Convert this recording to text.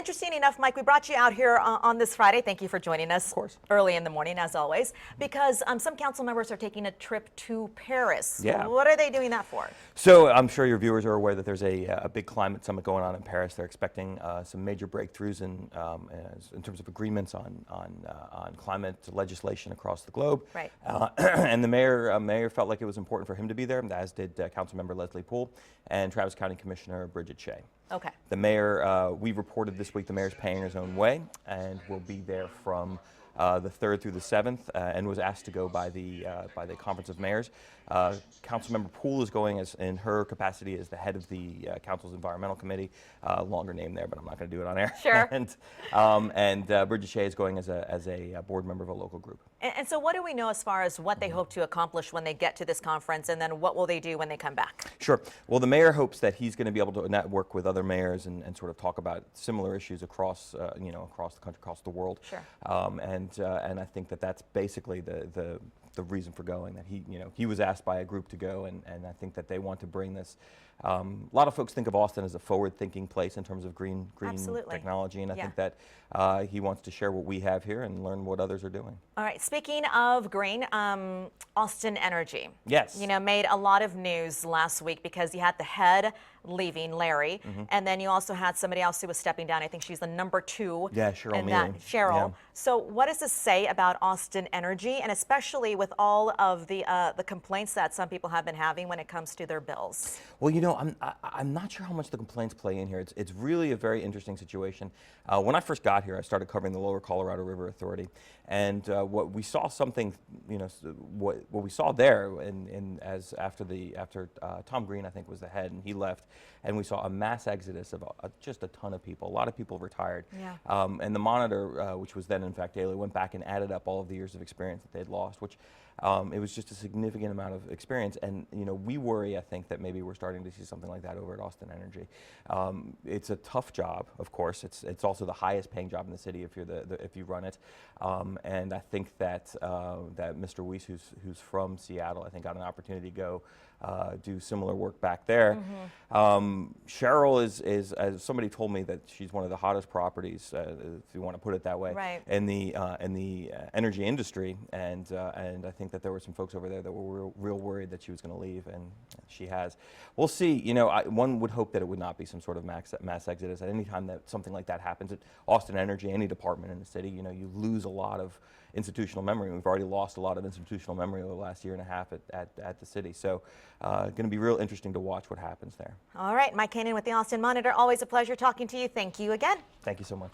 interesting enough, Mike, we brought you out here on this Friday. Thank you for joining us. Of course. Early in the morning, as always, because some council members are taking a trip to Paris. Yeah. What are they doing that for? So I'm sure your viewers are aware that there's a big climate summit going on in Paris. They're expecting some major breakthroughs in terms of agreements on climate legislation across the globe. Right. And the mayor felt like it was important for him to be there, as did Councilmember Leslie Poole and Travis County Commissioner Bridget Shea. Okay. The mayor, we reported this week, the mayor's paying his own way and will be there from the 3rd through the 7th, and was asked to go by the Conference of Mayors. Councilmember Poole is going in her capacity as the head of the council's environmental committee. Longer name there, but I'm not going to do it on air. Sure. and Bridget Shea is going as a board member of a local group. And so what do we know as far as what they hope to accomplish when they get to this conference, and then what will they do when they come back? Sure. Well, the mayor hopes that he's going to be able to network with other mayors and sort of talk about similar issues across across the country, across the world. Sure. And I think that that's basically the reason for going. That he was asked by a group to go, and I think that they want to bring this. A lot of folks think of Austin as a forward-thinking place in terms of green Absolutely. technology, and I Yeah. think that he wants to share what we have here and learn what others are doing. All right. Speaking of green, Austin Energy. Yes. Made a lot of news last week because you had the head leaving, Larry, and then you also had somebody else who was stepping down. I think she's the number 2. Yeah, Cheryl in that, Mealing. Cheryl. Yeah. So what does this say about Austin Energy, and especially with all of the complaints that some people have been having when it comes to their bills? Well, I'm not sure how much the complaints play in here. It's really a very interesting situation. When I first got here, I started covering the Lower Colorado River Authority, and what we saw what we saw there, after Tom Green, I think, was the head, and he left, and we saw a mass exodus of just a ton of people. A lot of people retired. Yeah. And the Monitor, which was then in fact daily, went back and added up all of the years of experience that they'd lost, which it was just a significant amount of experience. And we worry, I think, that maybe we're starting to see something like that over at Austin Energy. It's a tough job, of course. It's also the highest paying job in the city if you run it. And I think that Mr. Weiss, who's from Seattle, I think got an opportunity to go do similar work back there. Cheryl is, as somebody told me, that she's one of the hottest properties, if you want to put it that way, Right. in the energy industry. And I think that there were some folks over there that were real worried that she was going to leave, and she has. We'll see. One would hope that it would not be some sort of mass exodus. At any time that something like that happens at Austin Energy, any department in the city, you lose a lot of institutional memory. We've already lost a lot of institutional memory over the last year and a half at the city. So going to be real interesting to watch what happens there. All right. Mike Kanan with the Austin Monitor. Always a pleasure talking to you. Thank you again. Thank you so much.